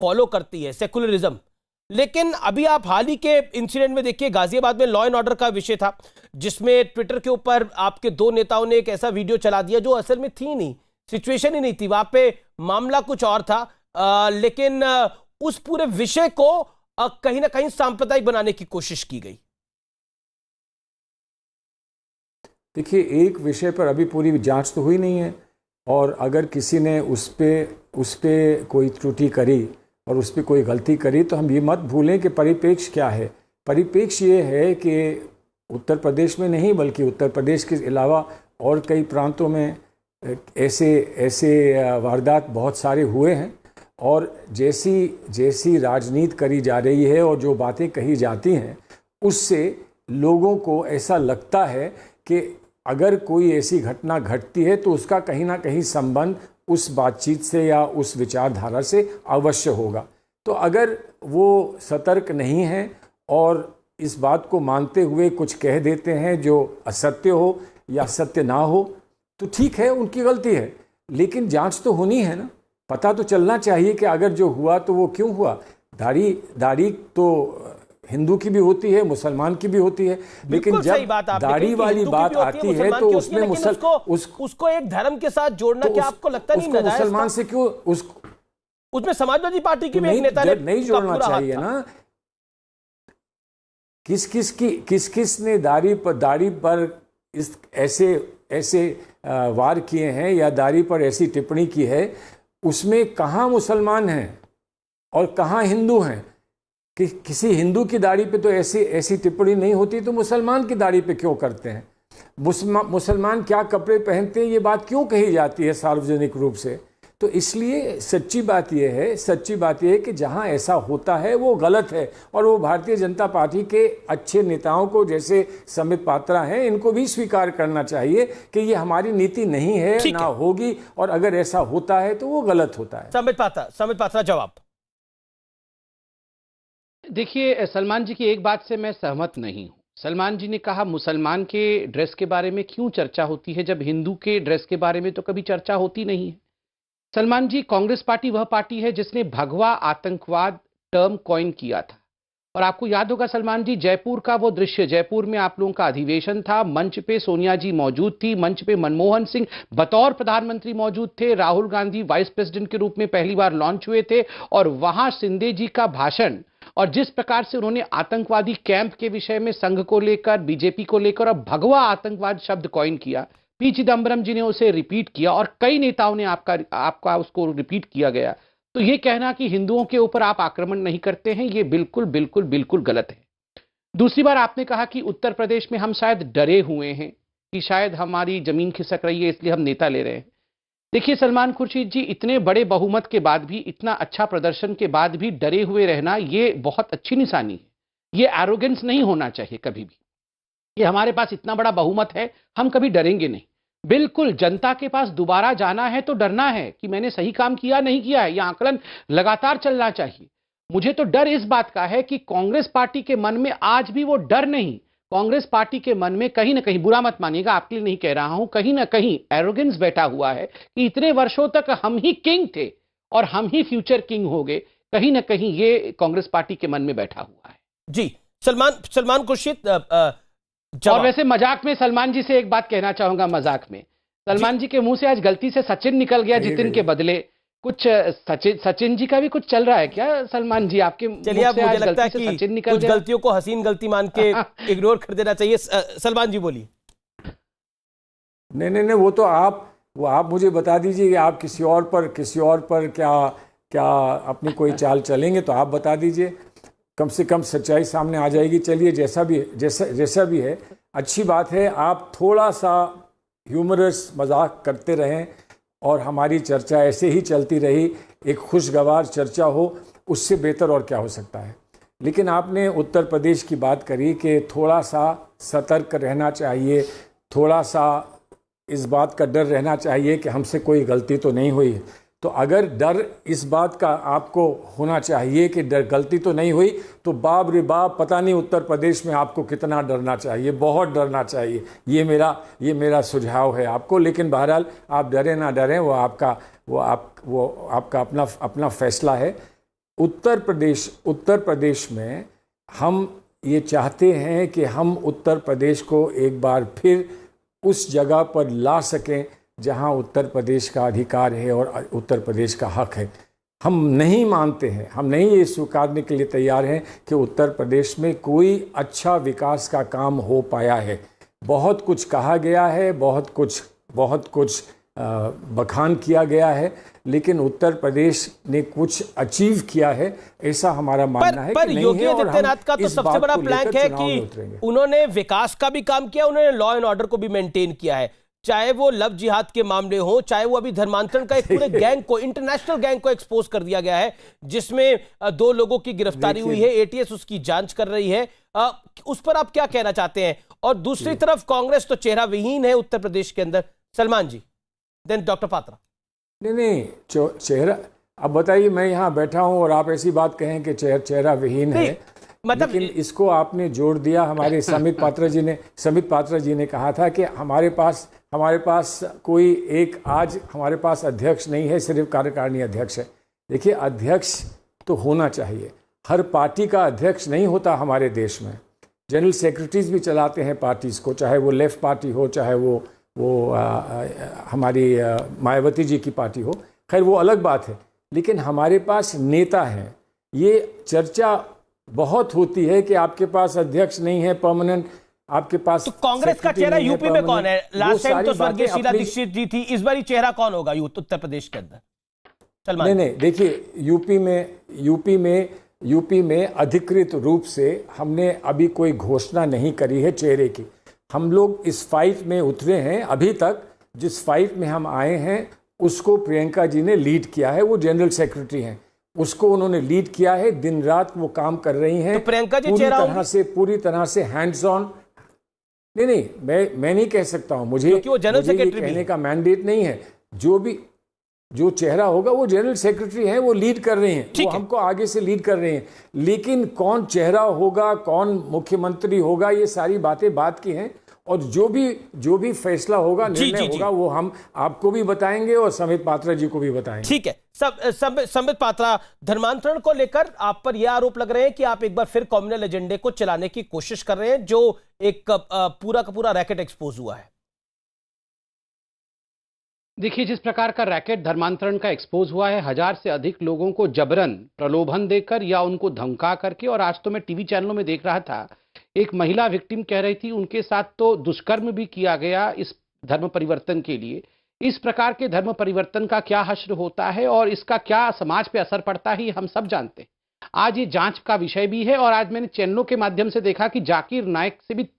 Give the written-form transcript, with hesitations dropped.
Follow करती है, secularism. लेकिन अभी आप हाल ही के इंसिडेंट में देखिए, गाजियाबाद में लॉ एंड ऑर्डर का विषय था, जिसमें ट्विटर के ऊपर आपके दो नेताओं ने एक ऐसा वीडियो चला दिया जो असल में थी नहीं, सिचुएशन ही नहीं थी, वहां पे मामला कुछ और था। लेकिन उस पूरे विषय को कहीं ना कहीं सांप्रदायिक बनाने की कोशिश की गई। देखिए, एक विषय पर अभी पूरी जांच तो हुई नहीं है, और अगर किसी ने उस पे कोई त्रुटि करी और उस पर कोई गलती करी तो हम ये मत भूलें कि परिप्रेक्ष्य क्या है। परिप्रेक्ष्य ये है कि उत्तर प्रदेश में नहीं बल्कि उत्तर प्रदेश के अलावा और कई प्रांतों में ऐसे वारदात बहुत सारे हुए हैं, और जैसी राजनीति करी जा रही है और जो बातें कही जाती हैं, उससे लोगों को ऐसा लगता है कि अगर कोई ऐसी घटना घटती है तो उसका कहीं ना कहीं संबंध उस बातचीत से या उस विचारधारा से अवश्य होगा। तो अगर वो सतर्क नहीं है और इस बात को मानते हुए कुछ कह देते हैं जो असत्य हो या सत्य ना हो, तो ठीक है, उनकी गलती है, लेकिन जांच तो होनी है ना। पता तो चलना चाहिए कि अगर जो हुआ तो वो क्यों हुआ। दाढ़ी तो हिंदू की भी होती है, मुसलमान की भी होती है, लेकिन जब दाढ़ी वाली बात आती है तो उसमें उसको एक धर्म के साथ जोड़ना, क्या आपको लगता नहीं नाजायज? मुसलमान से क्यों उसमें समाजवादी पार्टी की भी एक नेता ने नहीं जोड़ना चाहिए ना। किस ने दाढ़ी पर इस ऐसे वार किए हैं या दाढ़ी पर ऐसी टिप्पणी की है, उसमें कहाँ मुसलमान हैं और कहाँ हिंदू हैं? कि किसी हिंदू की दाढ़ी पे तो ऐसी टिप्पणी नहीं होती, तो मुसलमान की दाढ़ी पे क्यों करते हैं? मुसलमान क्या कपड़े पहनते हैं, ये बात क्यों कही जाती है सार्वजनिक रूप से? तो इसलिए सच्ची बात यह है कि जहां ऐसा होता है वो गलत है, और वो भारतीय जनता पार्टी के अच्छे नेताओं को, जैसे संबित पात्रा हैं, इनको भी स्वीकार करना चाहिए कि ये हमारी नीति नहीं है, ना होगी, और अगर ऐसा होता है तो वो गलत होता है। संबित पात्रा जवाब। देखिए, सलमान जी की एक बात से मैं सहमत नहीं हूं। सलमान जी ने कहा मुसलमान के ड्रेस के बारे में क्यों चर्चा होती है जब हिंदू के ड्रेस के बारे में तो कभी चर्चा होती नहीं है। सलमान जी, कांग्रेस पार्टी वह पार्टी है जिसने भगवा आतंकवाद टर्म कॉइन किया था, और आपको याद होगा सलमान जी, जयपुर का वो दृश्य, जयपुर में आप लोगों का अधिवेशन था, मंच पे सोनिया जी मौजूद थी, मंच पे मनमोहन सिंह बतौर प्रधानमंत्री मौजूद थे, राहुल गांधी वाइस प्रेसिडेंट के रूप में पहली बार लॉन्च हुए थे, और वहां शिंदे जी का भाषण और जिस प्रकार से उन्होंने आतंकवादी कैंप के विषय में संघ को लेकर, बीजेपी को लेकर, और भगवा आतंकवाद शब्द कॉइन किया, पी चिदम्बरम जी ने उसे रिपीट किया और कई नेताओं ने आपका उसको रिपीट किया गया। तो ये कहना कि हिंदुओं के ऊपर आप आक्रमण नहीं करते हैं, ये बिल्कुल बिल्कुल बिल्कुल गलत है। दूसरी बार आपने कहा कि उत्तर प्रदेश में हम शायद डरे हुए हैं कि शायद हमारी जमीन खिसक रही है इसलिए हम नेता ले रहे हैं। देखिए सलमान खुर्शीद जी, इतने बड़े बहुमत के बाद भी, इतना अच्छा प्रदर्शन के बाद भी डरे हुए रहना ये बहुत अच्छी निशानी है। ये एरोगेंस नहीं होना चाहिए कभी भी कि हमारे पास इतना बड़ा बहुमत है, हम कभी डरेंगे नहीं। बिल्कुल, जनता के पास दोबारा जाना है तो डरना है कि मैंने सही काम किया नहीं किया है, यह आकलन लगातार चलना चाहिए। मुझे तो डर इस बात का है कि कांग्रेस पार्टी के मन में आज भी वो डर नहीं, कांग्रेस पार्टी के मन में कहीं ना कहीं, बुरा मत मानिएगा, आपके लिए नहीं कह रहा हूं, कहीं ना कहीं एरोगेंस बैठा हुआ है कि इतने वर्षों तक हम ही किंग थे और हम ही फ्यूचर किंग हो गए। कहीं ना कहीं ये कांग्रेस पार्टी के मन में बैठा हुआ है। जी सलमान खुर्शीद। और वैसे मजाक में सलमान जी से एक बात कहना चाहूंगा, मजाक में सलमान जी के मुंह से आज गलती से सचिन निकल गया जितिन के बदले। कुछ सचिन जी का भी कुछ चल रहा है क्या सलमान जी? आपके चलिए, अब मुझे लगता है कि सचिन निकल कुछ गलतियों को हसीन गलती मान के इग्नोर कर देना चाहिए। सलमान जी बोलिए। नहीं, वो तो आप मुझे बता दीजिए कि आप किसी और पर क्या अपनी कोई चाल चलेंगे तो आप बता दीजिए, कम से कम सच्चाई सामने आ जाएगी। चलिए, जैसा भी है, अच्छी बात है। आप थोड़ा सा ह्यूमरस मजाक करते रहें और हमारी चर्चा ऐसे ही चलती रही, एक खुशगवार चर्चा हो, उससे बेहतर और क्या हो सकता है। लेकिन आपने उत्तर प्रदेश की बात करी कि थोड़ा सा सतर्क रहना चाहिए, थोड़ा सा इस बात का डर रहना चाहिए कि हमसे कोई गलती तो नहीं हुई। तो अगर डर इस बात का आपको होना चाहिए कि गलती तो नहीं हुई, तो बाप रे बाप, पता नहीं उत्तर प्रदेश में आपको कितना डरना चाहिए, बहुत डरना चाहिए। ये मेरा सुझाव है आपको। लेकिन बहरहाल, आप डरें ना डरें, वो आपका अपना फैसला है। उत्तर प्रदेश में हम ये चाहते हैं कि हम उत्तर प्रदेश को एक बार फिर उस जगह पर ला सकें जहां उत्तर प्रदेश का अधिकार है और उत्तर प्रदेश का हक है। हम नहीं मानते हैं, हम नहीं ये स्वीकारने के लिए तैयार हैं कि उत्तर प्रदेश में कोई अच्छा विकास का काम हो पाया है। बहुत कुछ कहा गया है, बहुत कुछ बखान किया गया है, लेकिन उत्तर प्रदेश ने कुछ अचीव किया है, ऐसा हमारा मानना है। पर कि नहीं योगी है और हम आदित्यनाथ का तो इस सबसे बात बड़ा को प्लैंक लेकर है चुनाव में कि उतरेंगे। उन्होंने विकास का भी काम किया, उन्होंने लॉ एंड ऑर्डर को भी मेंटेन किया है। चाहे वो लव जिहाद के मामले हो, चाहे वो अभी धर्मांतरण का एक पूरे गैंग को, इंटरनेशनल गैंग को एक्सपोज कर दिया गया है, जिसमें 2 लोगों की गिरफ्तारी हुई है, एटीएस उसकी जांच कर रही है। उस पर आप क्या कहना चाहते हैं? और दूसरी तरफ कांग्रेस तो चेहरा विहीन है उत्तर प्रदेश के अंदर। सलमान जी, देन डॉक्टर पात्रा। नहीं, चेहरा, अब बताइए, मैं यहाँ बैठा हूँ और आप ऐसी बात कहें कि चेहरा विहीन है, मतलब लेकिन इसको आपने जोड़ दिया। हमारे समित पात्रा जी ने कहा था कि हमारे पास कोई एक, आज हमारे पास अध्यक्ष नहीं है, सिर्फ कार्यकारिणी अध्यक्ष है। देखिए, अध्यक्ष तो होना चाहिए, हर पार्टी का अध्यक्ष नहीं होता हमारे देश में। जनरल सेक्रेटरीज भी चलाते हैं पार्टीज को, चाहे वो लेफ्ट पार्टी हो, चाहे वो हमारी मायावती जी की पार्टी हो, खैर वो अलग बात है। लेकिन हमारे पास नेता हैं। ये चर्चा बहुत होती है कि आपके पास अध्यक्ष नहीं है परमानेंट, आपके पास तो कांग्रेस का चेहरा यूपी में कौन है? लास्ट टाइम तो स्वर्गीय शीला दीक्षित जी थी, इस बार चेहरा कौन होगा उत्तर प्रदेश के अंदर? सलमान। नहीं, देखिए, यूपी में अधिकृत रूप से हमने अभी कोई घोषणा नहीं करी है चेहरे की। हम लोग इस फाइट में उतरे हैं। अभी तक जिस फाइट में हम आए हैं उसको प्रियंका जी ने लीड किया है, वो जनरल सेक्रेटरी हैं, उसको उन्होंने लीड किया है। दिन रात वो काम कर रही हैं, तो प्रियंका जी पूरी तरह से हैंड्स ऑन। नहीं, मैं नहीं कह सकता हूं, मुझे वो जनरल सेक्रेटरी कहने का मैंडेट नहीं है। जो चेहरा होगा वो जनरल सेक्रेटरी है, वो लीड कर रहे हैं, वो हमको आगे से लीड कर रहे हैं। लेकिन कौन चेहरा होगा, कौन मुख्यमंत्री होगा, ये सारी बातें बात की हैं। और जो भी फैसला होगा, निर्णय होगा, वो हम आपको भी बताएंगे और संबित पात्रा जी को भी बताएंगे। ठीक है। संबित पात्रा, धर्मांतरण को लेकर आप पर यह आरोप लग रहे हैं कि आप एक बार फिर कम्युनल एजेंडे को चलाने की कोशिश कर रहे हैं, जो एक पूरा का पूरा रैकेट एक्सपोज हुआ है। देखिए, जिस प्रकार का रैकेट धर्मांतरण का एक्सपोज हुआ है, 1000 से अधिक लोगों को जबरन प्रलोभन देकर या उनको धमका करके, और आज तो मैं टीवी चैनलों में देख रहा था, एक महिला विक्टिम कह रही थी उनके साथ तो दुष्कर्म भी किया गया इस धर्म परिवर्तन के लिए। इस प्रकार के धर्म परिवर्तन का क्या हश्र होता है और इसका क्या समाज पे असर पड़ता है, हम सब जानते हैं। आज ये जांच का विषय भी है, और आज मैंने चैनलों के माध्यम से देखा कि जाकिर नाइक से भी